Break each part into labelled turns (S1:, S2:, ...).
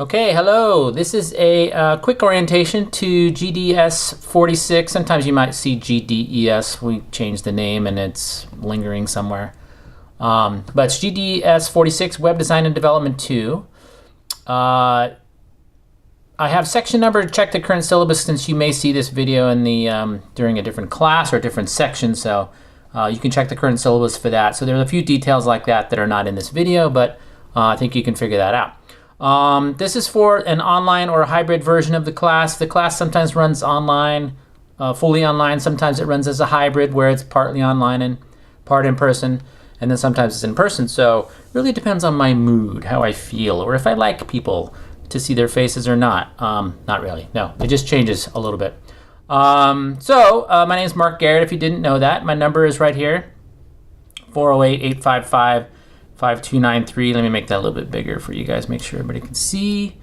S1: Okay, hello. This is a quick orientation to GDS 46. Sometimes you might see GDES. We changed the name and it's lingering somewhere. But it's GDS 46, Web Design and Development 2. I have section number to check the current syllabus since you may see this video in the during a different class or a different section. So you can check the current syllabus for that. So there's a few details like that that are not in this video, but I think you can figure that out. This is for an online or a hybrid version of the class. The class sometimes runs online, fully online. Sometimes it runs as a hybrid where it's partly online and part in person, and then sometimes it's in person. So it really depends on my mood, how I feel, or if I like people to see their faces or not. Not really. No, it just changes a little bit. My name is Mark Garrett, if you didn't know that. My number is right here, 408-855-5293. Let me make that a little bit bigger for you guys, make sure everybody can see.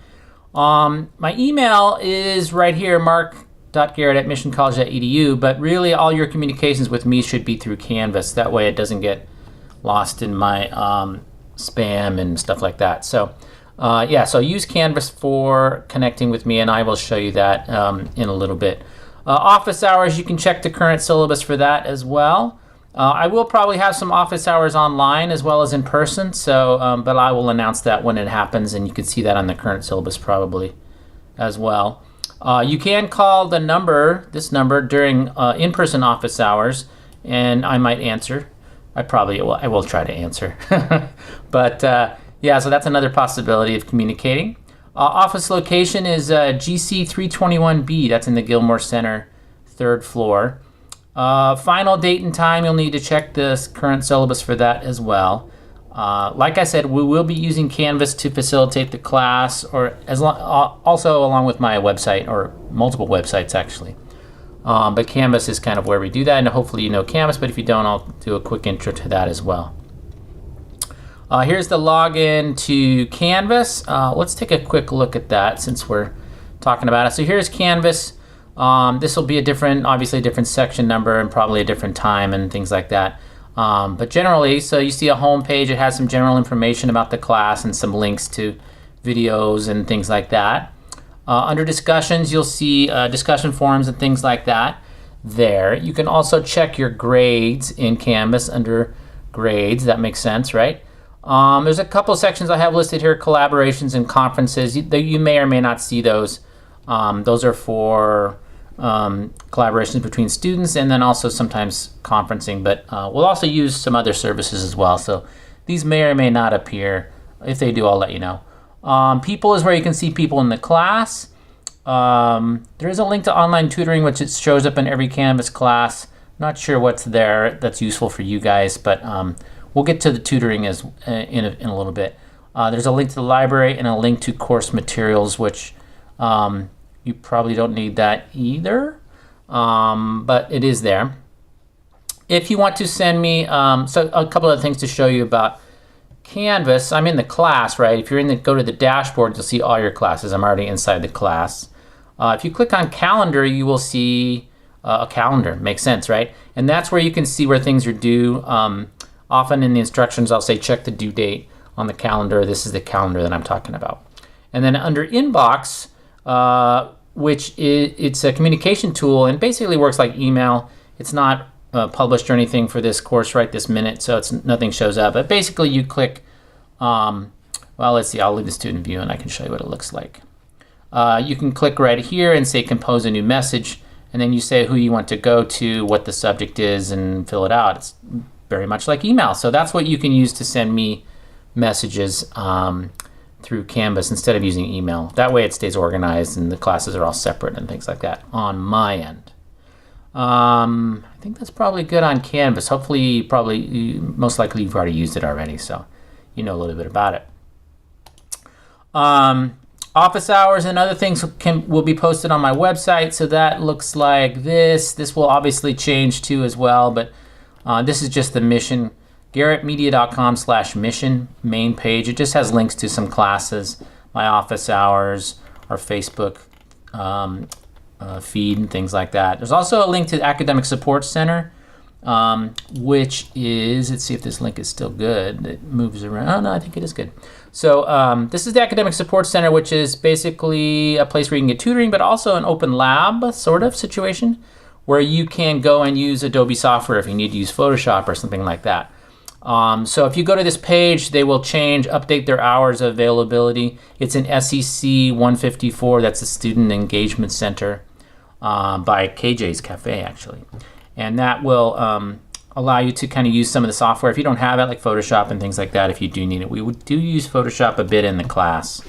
S1: My email is right here, mark.garrett@missioncollege.edu, but really all your communications with me should be through Canvas. That way it doesn't get lost in my spam and stuff like that. So so use Canvas for connecting with me, and I will show you that in a little bit. Office hours, you can check the current syllabus for that as well. I will probably have some office hours online as well as in person, so but I will announce that when it happens, and you can see that on the current syllabus probably as well. You can call this number during in-person office hours, and I might answer. I will try to answer. But so that's another possibility of communicating. Office location is GC 321B. That's in the Gilmore Center, 3rd floor. Final date and time, you'll need to check the current syllabus for that as well. Like I said, we will be using Canvas to facilitate the class, or also along with my website, or multiple websites actually. But Canvas is kind of where we do that, and hopefully you know Canvas, but if you don't, I'll do a quick intro to that as well. Here's the login to Canvas. Let's take a quick look at that since we're talking about it. So here's Canvas. This will be obviously a different section number and probably a different time and things like that. But generally, so you see a home page. It has some general information about the class and some links to videos and things like that. Under discussions, you'll see discussion forums and things like that there. You can also check your grades in Canvas under grades. That makes sense, right? There's a couple sections I have listed here, collaborations and conferences. You may or may not see those. Those are for collaborations between students, and then also sometimes conferencing, but we'll also use some other services as well. So these may or may not appear. If they do, I'll let you know. People is where you can see people in the class. There is a link to online tutoring, which it shows up in every Canvas class. Not sure what's there that's useful for you guys, but we'll get to the tutoring in a little bit. There's a link to the library and a link to course materials, which you probably don't need that either, but it is there. If you want to send me, so a couple of things to show you about Canvas. I'm in the class, right? If you're go to the dashboard, you'll see all your classes. I'm already inside the class. If you click on calendar, you will see a calendar. Makes sense, right? And that's where you can see where things are due. Often in the instructions, I'll say check the due date on the calendar. This is the calendar that I'm talking about. And then under inbox, it's a communication tool and basically works like email. It's not published or anything for this course right this minute, so nothing shows up. But basically you click, let's see, I'll leave the student view and I can show you what it looks like. You can click right here and say compose a new message, and then you say who you want to go to, what the subject is, and fill it out. It's very much like email. So that's what you can use to send me messages through Canvas instead of using email. That way it stays organized and the classes are all separate and things like that on my end. I think that's probably good on Canvas. Hopefully, most likely you've already used it already, so you know a little bit about it. Office hours and other things will be posted on my website, so that looks like this. This will obviously change too as well, but this is just the mission. GarrettMedia.com/mission main page. It just has links to some classes, my office hours, our Facebook feed, and things like that. There's also a link to the Academic Support Center. which is, let's see if this link is still good. It moves around. Oh, no, I think it is good. So this is the Academic Support Center, which is basically a place where you can get tutoring, but also an open lab sort of situation where you can go and use Adobe software if you need to use Photoshop or something like that. So if you go to this page, they will update their hours of availability. It's in SEC 154. That's the Student Engagement Center by KJ's Cafe, actually. And that will allow you to kind of use some of the software if you don't have it, like Photoshop and things like that, if you do need it. We do use Photoshop a bit in the class.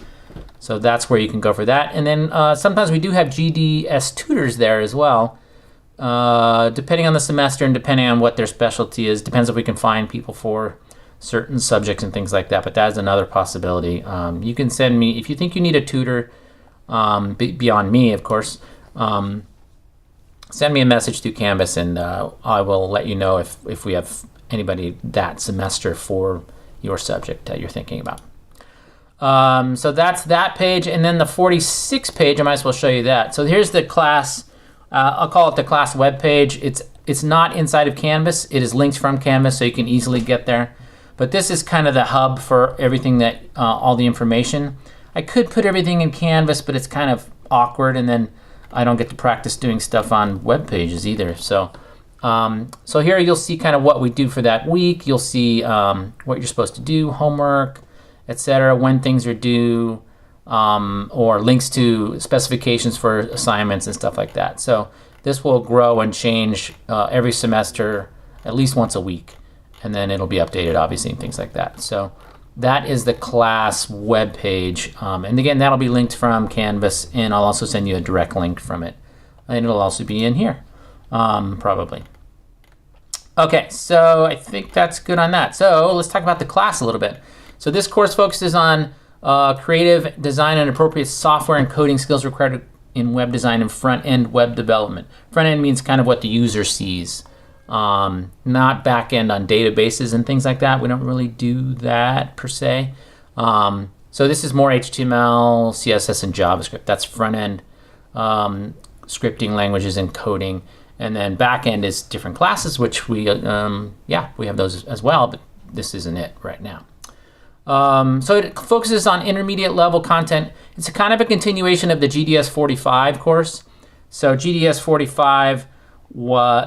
S1: So that's where you can go for that. And then sometimes we do have GDS tutors there as well. Depending on the semester and depending on what their specialty is, depends if we can find people for certain subjects and things like that, but that is another possibility. You can send me, if you think you need a tutor, beyond me, of course, send me a message through Canvas and I will let you know if we have anybody that semester for your subject that you're thinking about. So that's that page, and then the 46 page, I might as well show you that. So here's the class. I'll call it the class web page. It's not inside of Canvas. It is linked from Canvas, so you can easily get there. But this is kind of the hub for everything that all the information. I could put everything in Canvas, but it's kind of awkward, and then I don't get to practice doing stuff on web pages either. So, so here you'll see kind of what we do for that week. You'll see what you're supposed to do, homework, etc., when things are due. Or links to specifications for assignments and stuff like that. So this will grow and change every semester, at least once a week, and then it'll be updated, obviously, and things like that. So that is the class web page, and again, that'll be linked from Canvas, and I'll also send you a direct link from it, and it'll also be in here, probably. Okay, so I think that's good on that. So let's talk about the class a little bit. So this course focuses on creative design and appropriate software and coding skills required in web design and front-end web development. Front-end means kind of what the user sees, not back-end on databases and things like that. We don't really do that per se. So this is more HTML, CSS, and JavaScript. That's front-end scripting languages and coding. And then back-end is different classes, which we have those as well, but this isn't it right now. So it focuses on intermediate level content. It's a kind of a continuation of the GDS 45 course. So GDS 45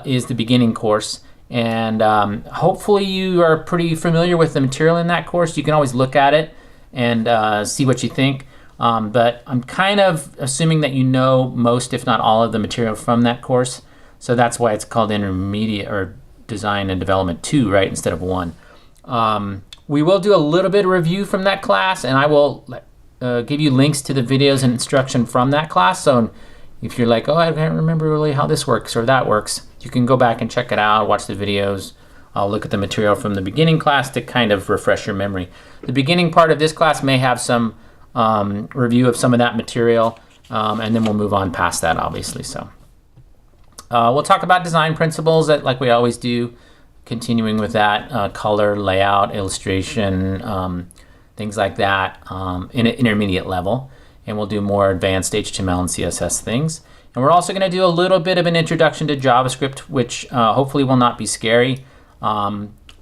S1: is the beginning course, and hopefully you are pretty familiar with the material in that course. You can always look at it and see what you think. But I'm kind of assuming that you know most, if not all, of the material from that course. So that's why it's called Intermediate or Design and Development 2, right, instead of 1. We will do a little bit of review from that class, and I will give you links to the videos and instruction from that class. So if you're like, oh, I can't remember really how this works or that works, you can go back and check it out, watch the videos. I'll look at the material from the beginning class to kind of refresh your memory. The beginning part of this class may have some review of some of that material, and then we'll move on past that, obviously. So we'll talk about design principles like we always do. Continuing with that, color, layout, illustration, things like that in an intermediate level. And we'll do more advanced HTML and CSS things. And we're also going to do a little bit of an introduction to JavaScript, which hopefully will not be scary.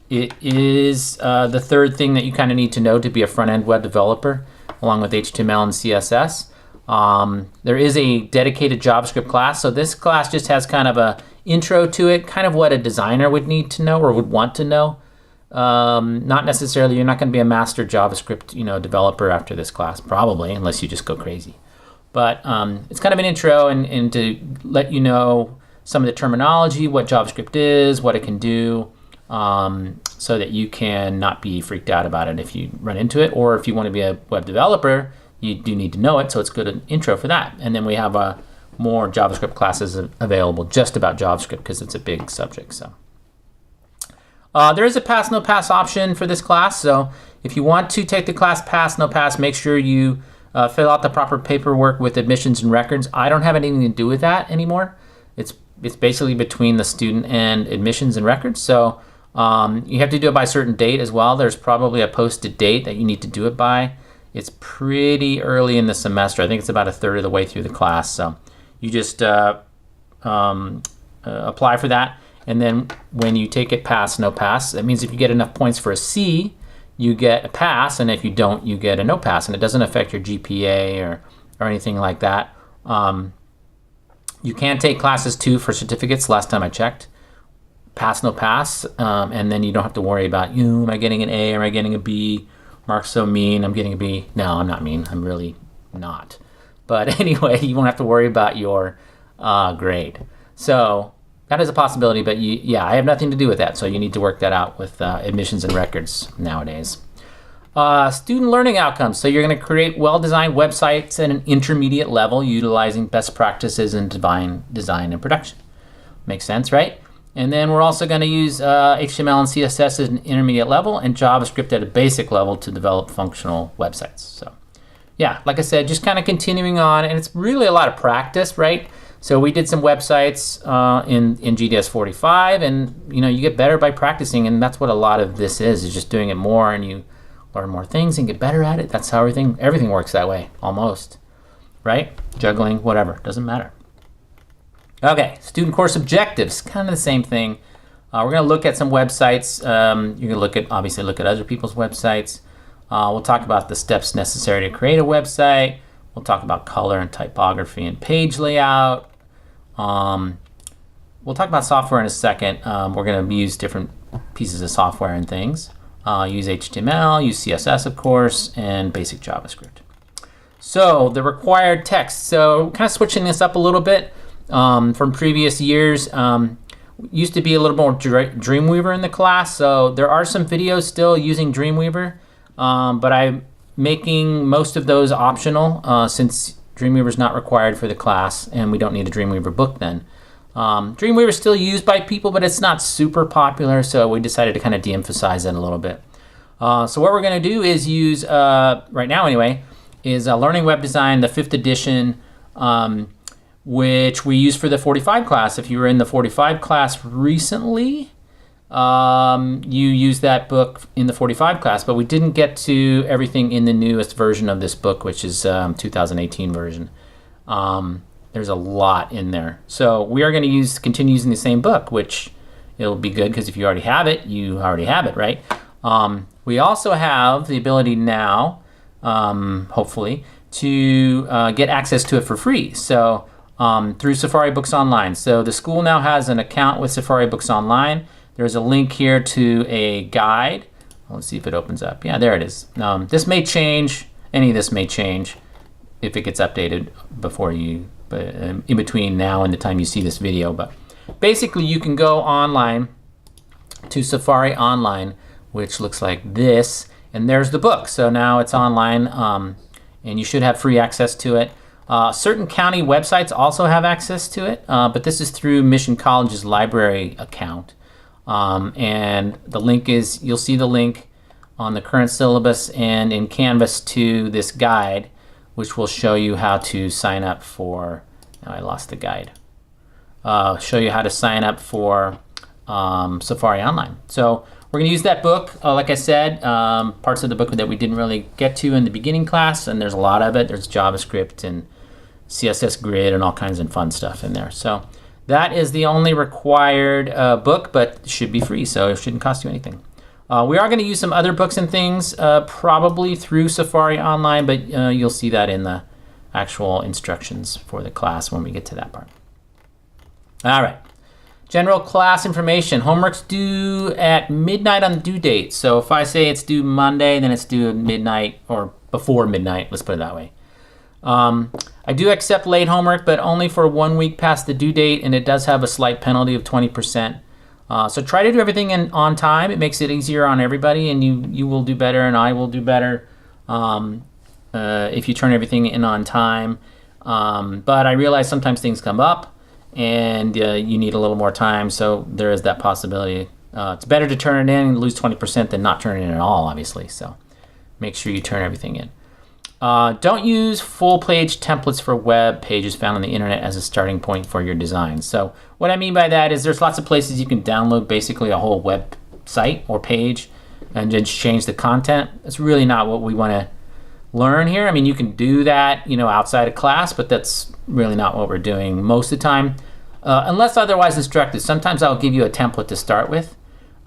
S1: It is the third thing that you kind of need to know to be a front-end web developer, along with HTML and CSS. There is a dedicated JavaScript class. So this class just has kind of a intro to it, kind of what a designer would need to know or would want to know. Not necessarily, you're not going to be a master JavaScript, developer after this class, probably, unless you just go crazy. But it's kind of an intro and to let you know some of the terminology, what JavaScript is, what it can do, so that you can not be freaked out about it if you run into it, or if you want to be a web developer, you do need to know it, so it's good an intro for that. And then we have more JavaScript classes available just about JavaScript because it's a big subject. So there is a pass, no pass option for this class. So if you want to take the class pass, no pass, make sure you fill out the proper paperwork with admissions and records. I don't have anything to do with that anymore. It's basically between the student and admissions and records. So you have to do it by a certain date as well. There's probably a posted date that you need to do it by. It's pretty early in the semester. I think it's about a third of the way through the class. So you just apply for that. And then when you take it pass, no pass, that means if you get enough points for a C, you get a pass, and if you don't, you get a no pass, and it doesn't affect your GPA or anything like that. You can take classes too for certificates, last time I checked. Pass, no pass, and then you don't have to worry about, am I getting an A, or am I getting a B? Mark's so mean, I'm getting a B. No, I'm not mean, I'm really not. But anyway, you won't have to worry about your grade. So that is a possibility, but I have nothing to do with that, so you need to work that out with admissions and records nowadays. Student learning outcomes. So you're going to create well-designed websites at an intermediate level utilizing best practices in design and production. Makes sense, right? And then we're also going to use HTML and CSS at an intermediate level and JavaScript at a basic level to develop functional websites. So yeah, like I said, just kind of continuing on, and it's really a lot of practice, right? So we did some websites in GDS 45, and you get better by practicing, and that's what a lot of this is just doing it more, and you learn more things and get better at it. That's how everything works that way, almost, right? Juggling, whatever, doesn't matter. Okay, student course objectives, kind of the same thing. We're going to look at some websites. You're going to obviously look at other people's websites. We'll talk about the steps necessary to create a website. We'll talk about color and typography and page layout. We'll talk about software in a second. We're going to use different pieces of software and things. Use HTML, use CSS, of course, and basic JavaScript. So the required text. So kind of switching this up a little bit from previous years. Used to be a little more Dreamweaver in the class. So there are some videos still using Dreamweaver, but I'm making most of those optional since Dreamweaver is not required for the class, and we don't need a Dreamweaver book then. Dreamweaver is still used by people, but it's not super popular, so we decided to kind of de-emphasize it a little bit. So what we're going to do is use, right now anyway, is Learning Web Design, the 5th edition, which we use for the 45 class. If you were in the 45 class recently, you use that book in the 45 class, but we didn't get to everything in the newest version of this book, which is 2018 version. There's a lot in there. So we are going to continue using the same book, which it'll be good because if you already have it, you already have it, right? We also have the ability now, hopefully, to get access to it for free. So through Safari Books Online. So the school now has an account with Safari Books Online. There's a link here to a guide. Let's see if it opens up. Yeah, there it is. This may change. Any of this may change if it gets updated in between now and the time you see this video. But basically, you can go online to Safari Online, which looks like this, and there's the book. So now it's online, and you should have free access to it. Certain county websites also have access to it, but this is through Mission College's library account. And the link is, you'll see the link on the current syllabus and in Canvas to this guide, which will show you how to sign up for, now I lost the guide, show you how to sign up for Safari Online. So we're going to use that book, like I said, parts of the book that we didn't really get to in the beginning class, and there's a lot of it. There's JavaScript and CSS Grid and all kinds of fun stuff in there. So that is the only required book, but should be free, so it shouldn't cost you anything. We are going to use some other books and things, probably through Safari Online, but you'll see that in the actual instructions for the class when we get to that part. All right. General class information. Homework's due at midnight on the due date. So if I say it's due Monday, then it's due at midnight or before midnight. Let's put it that way. I do accept late homework, but only for 1 week past the due date, and it does have a slight penalty of 20%. So try to do everything on time. It makes it easier on everybody, and you will do better, and I will do better if you turn everything in on time. But I realize sometimes things come up, and you need a little more time, so there is that possibility. It's better to turn it in and lose 20% than not turn it in at all, obviously. So make sure you turn everything in. Don't use full-page templates for web pages found on the internet as a starting point for your design. So what I mean by that is there's lots of places you can download basically a whole website or page and just change the content. That's really not what we want to learn here. I mean, you can do that, outside of class, but that's really not what we're doing most of the time. unless otherwise instructed. Sometimes I'll give you a template to start with,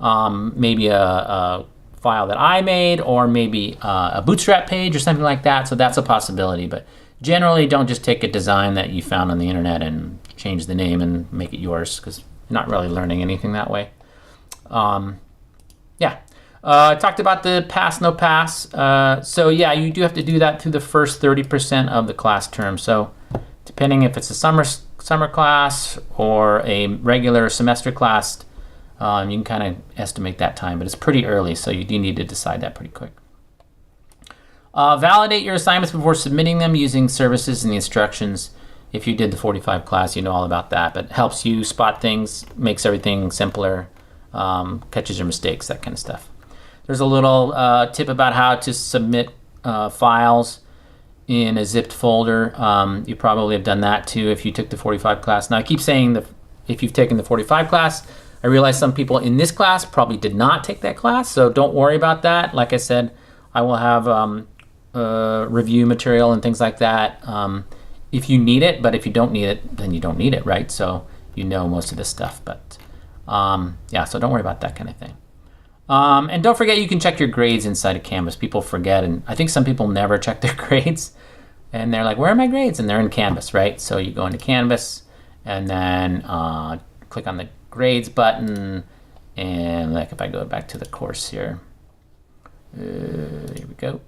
S1: maybe a file that I made, or maybe a Bootstrap page or something like that. So that's a possibility. But generally, don't just take a design that you found on the internet and change the name and make it yours, because you're not really learning anything that way. Yeah. I talked about the pass, no pass. So yeah, you do have to do that through the first 30% of the class term. So depending if it's a summer class or a regular semester class, you can kind of estimate that time, but it's pretty early, so you do need to decide that pretty quick. Validate your assignments before submitting them using services and the instructions. If you did the 45 class, you know all about that, but it helps you spot things, makes everything simpler, catches your mistakes, that kind of stuff. There's a little tip about how to submit files in a zipped folder. You probably have done that too if you took the 45 class. Now I keep saying that if you've taken the 45 class, I realize some people in this class probably did not take that class, so don't worry about that. Like I said, I will have review material and things like that if you need it, but if you don't need it, then you don't need it, right? So you know most of this stuff, but yeah, so don't worry about that kind of thing. And don't forget you can check your grades inside of Canvas. People forget, and I think some people never check their grades, and they're like, where are my grades? And they're in Canvas, right? So you go into Canvas, and then click on the grades button, and like if I go back to the course here, here we go,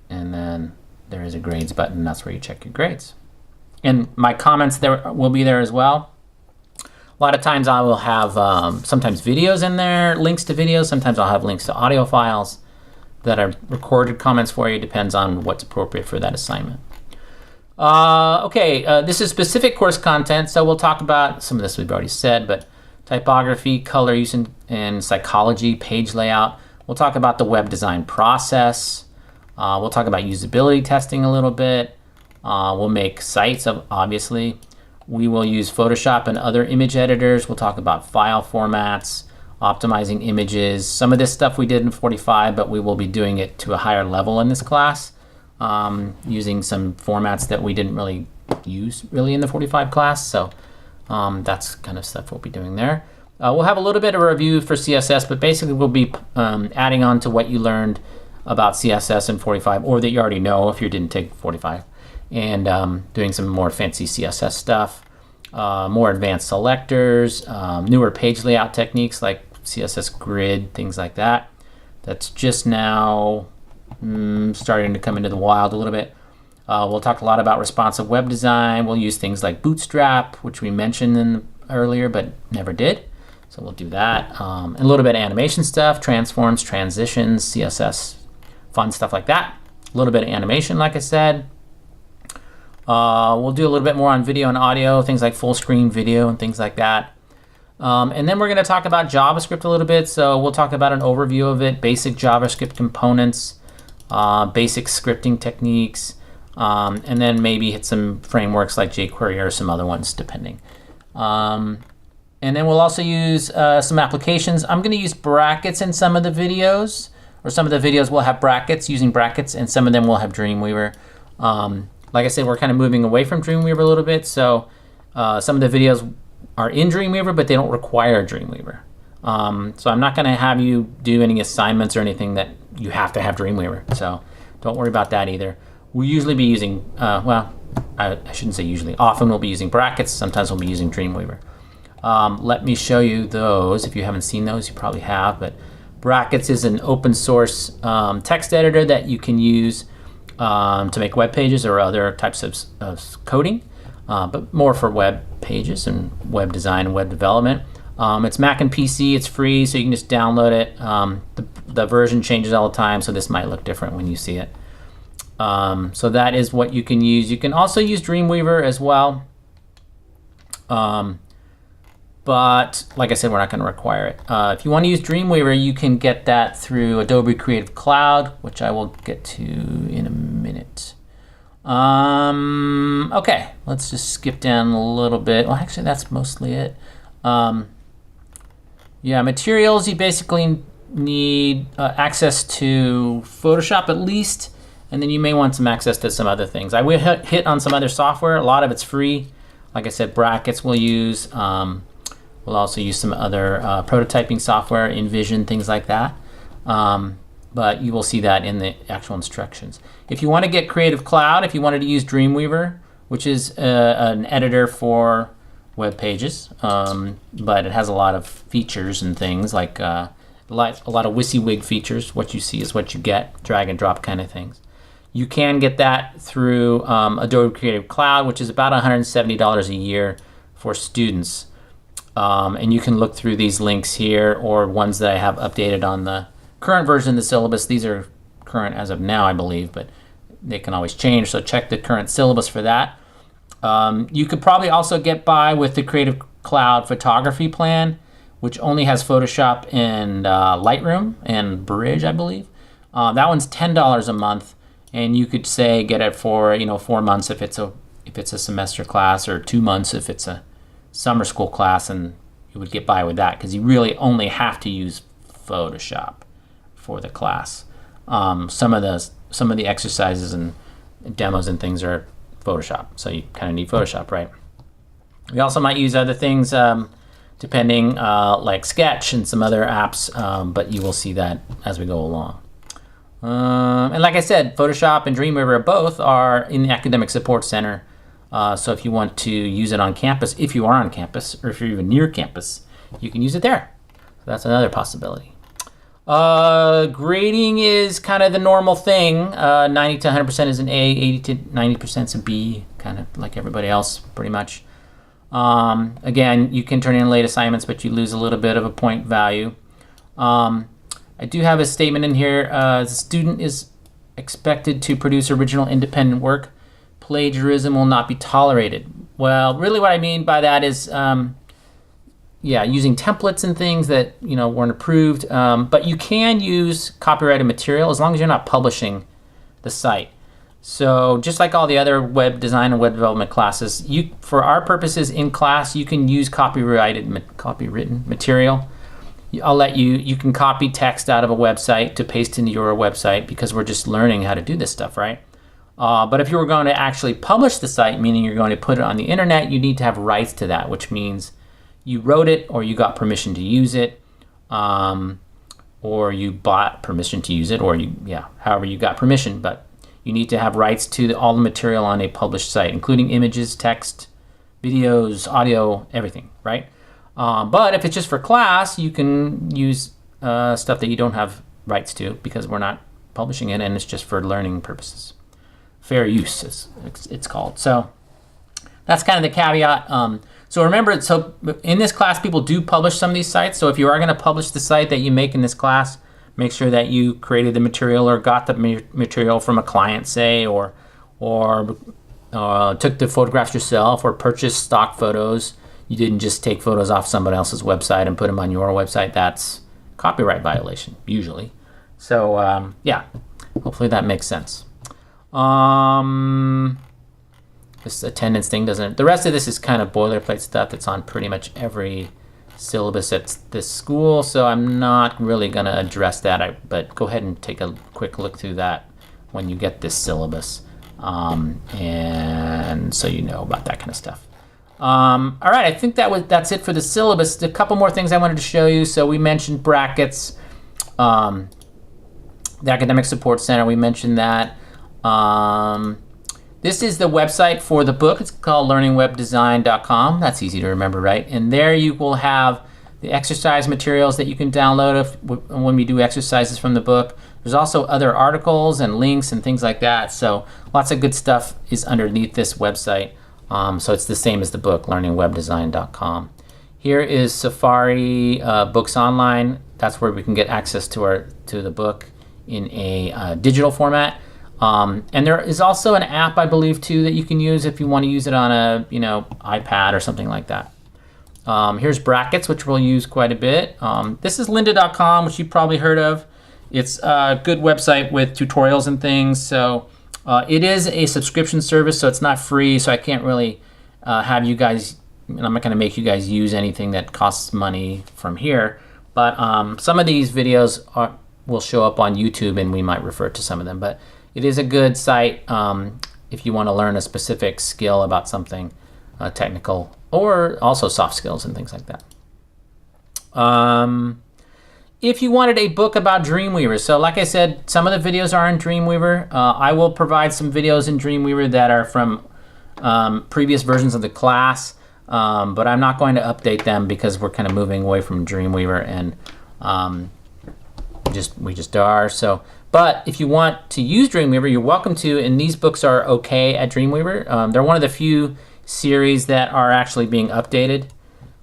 S1: and then there is a grades button. That's where you check your grades. And my comments there will be there as well. A lot of times I will have sometimes videos in there, links to videos. Sometimes I'll have links to audio files that are recorded comments for you. Depends on what's appropriate for that assignment. This is specific course content, so we'll talk about some of this we've already said, but typography, color use, and psychology, page layout. We'll talk about the web design process. We'll talk about usability testing a little bit. We'll make sites, obviously. We will use Photoshop and other image editors. We'll talk about file formats, optimizing images. Some of this stuff we did in 45, but we will be doing it to a higher level in this class, using some formats that we didn't really use in the 45 class. So that's kind of stuff we'll be doing there. We'll have a little bit of a review for CSS, but basically we'll be adding on to what you learned about CSS in 45, or that you already know if you didn't take 45. And doing some more fancy CSS stuff, more advanced selectors, newer page layout techniques like CSS grid, things like that. That's just now starting to come into the wild a little bit. We'll talk a lot about responsive web design. We'll use things like Bootstrap, which we mentioned earlier but never did. So we'll do that. And a little bit of animation stuff, transforms, transitions, CSS, fun stuff like that. A little bit of animation, like I said. We'll do a little bit more on video and audio, things like full screen video and things like that. And then we're going to talk about JavaScript a little bit. So we'll talk about an overview of it, basic JavaScript components, basic scripting techniques, and then maybe hit some frameworks like jQuery or some other ones, depending. And then we'll also use some applications. I'm going to use brackets in some of the videos, or some of the videos will have brackets, using brackets, and some of them will have Dreamweaver. Like I said, we're kind of moving away from Dreamweaver a little bit, so some of the videos are in Dreamweaver, but they don't require Dreamweaver. So I'm not going to have you do any assignments or anything that you have to have Dreamweaver, so don't worry about that either. We'll usually be using, I shouldn't say usually, often we'll be using brackets, sometimes we'll be using Dreamweaver. Let me show you those. If you haven't seen those, you probably have, but brackets is an open source text editor that you can use to make web pages or other types of coding, but more for web pages and web design and web development. It's Mac and PC, it's free, so you can just download it. The version changes all the time, so this might look different when you see it. So that is what you can use. You can also use Dreamweaver as well. But like I said, we're not going to require it. If you want to use Dreamweaver, you can get that through Adobe Creative Cloud, which I will get to in a minute. Okay, let's just skip down a little bit. Well, actually, that's mostly it. Yeah, materials, you basically need access to Photoshop at least, and then you may want some access to some other things. I will hit on some other software. A lot of it's free. Like I said, brackets we'll use. We'll also use some other prototyping software, InVision, things like that. But you will see that in the actual instructions. If you want to get Creative Cloud, if you wanted to use Dreamweaver, which is an editor for web pages, but it has a lot of features and things like a lot of WYSIWYG features. What you see is what you get, drag and drop kind of things. You can get that through Adobe Creative Cloud, which is about $170 a year for students. And you can look through these links here or ones that I have updated on the current version of the syllabus. These are current as of now, I believe, but they can always change. So check the current syllabus for that. You could probably also get by with the Creative Cloud photography plan, which only has Photoshop and Lightroom and Bridge, I believe. That one's $10 a month, and you could say get it for 4 months if it's a semester class, or 2 months if it's a summer school class, and you would get by with that because you really only have to use Photoshop for the class. Some of the exercises and demos and things are Photoshop, so you kind of need Photoshop, right? We also might use other things depending, like Sketch and some other apps, but you will see that as we go along. And like I said, Photoshop and Dreamweaver both are in the Academic Support Center. So if you want to use it on campus, if you are on campus, or if you're even near campus, you can use it there. So that's another possibility. Grading is kind of the normal thing. 90 to 100% is an A, 80 to 90% is a B, kind of like everybody else, pretty much. Again, you can turn in late assignments, but you lose a little bit of a point value. I do have a statement in here. The student is expected to produce original independent work. Plagiarism will not be tolerated. Well, really what I mean by that is, using templates and things that weren't approved. But you can use copyrighted material as long as you're not publishing the site. So just like all the other web design and web development classes, for our purposes in class, you can use copywritten material. You can copy text out of a website to paste into your website because we're just learning how to do this stuff, right? But if you were going to actually publish the site, meaning you're going to put it on the internet, you need to have rights to that, which means you wrote it or you got permission to use it, or you bought permission to use it, or however you got permission. But you need to have rights to all the material on a published site, including images, text, videos, audio, everything, right? But if it's just for class, you can use stuff that you don't have rights to because we're not publishing it and it's just for learning purposes. Fair use, it's called. So that's kind of the caveat. So remember, so in this class, people do publish some of these sites. So if you are going to publish the site that you make in this class, make sure that you created the material or got the material from a client, say, or took the photographs yourself or purchased stock photos. You didn't just take photos off somebody else's website and put them on your website. That's copyright violation, usually. So hopefully that makes sense. This attendance thing doesn't. The rest of this is kind of boilerplate stuff that's on pretty much every syllabus at this school, so I'm not really going to address that. But go ahead and take a quick look through that when you get this syllabus, and so you know about that kind of stuff. All right, I think that's it for the syllabus. A couple more things I wanted to show you. So we mentioned brackets, the Academic Support Center. We mentioned that. This is the website for the book. It's called learningwebdesign.com. That's easy to remember, right? And there you will have the exercise materials that you can download when we do exercises from the book. There's also other articles and links and things like that. So lots of good stuff is underneath this website. So it's the same as the book, learningwebdesign.com. Here is Safari Books Online. That's where we can get access to the book in a digital format. And there is also an app, I believe, too, that you can use if you want to use it on a iPad or something like that. Here's brackets, which we'll use quite a bit. This is lynda.com, which you've probably heard of. It's a good website with tutorials and things. So it is a subscription service, so it's not free. So I can't really have you guys, I'm not going to make you guys use anything that costs money from here. But some of these videos will show up on YouTube, and we might refer to some of them. But it is a good site if you want to learn a specific skill about something. technical or also soft skills and things like that. If you wanted a book about Dreamweaver, so like I said, some of the videos are in Dreamweaver. I will provide some videos in Dreamweaver that are from previous versions of the class, but I'm not going to update them because we're kind of moving away from Dreamweaver, and we just are. So, but if you want to use Dreamweaver, you're welcome to, and these books are okay at Dreamweaver. They're one of the few series that are actually being updated.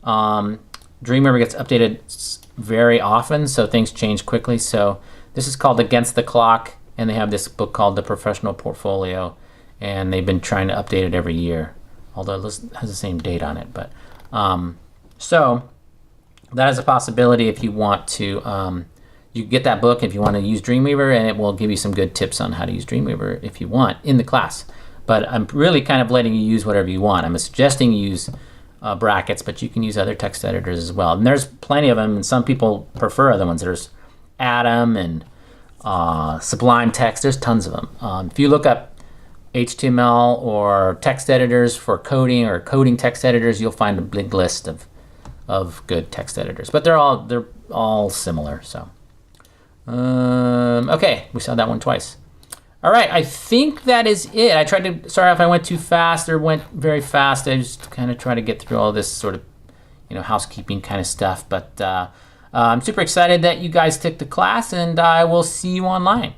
S1: Dreamweaver gets updated very often, so things change quickly. So this is called Against the Clock, and they have this book called The Professional Portfolio, and they've been trying to update it every year, although it has the same date on it. But so that is a possibility if you want to. You get that book if you want to use Dreamweaver, and it will give you some good tips on how to use Dreamweaver if you want in the class. But I'm really kind of letting you use whatever you want. I'm suggesting you use brackets, but you can use other text editors as well. And there's plenty of them, and some people prefer other ones. There's Atom and Sublime Text. There's tons of them. If you look up HTML or text editors for coding or coding text editors, you'll find a big list of good text editors. But they're all similar. So okay, we saw that one twice. All right, I think that is it. I tried to, sorry if I went too fast or went very fast. I just kind of try to get through all this sort of, housekeeping kind of stuff. But I'm super excited that you guys took the class, and I will see you online.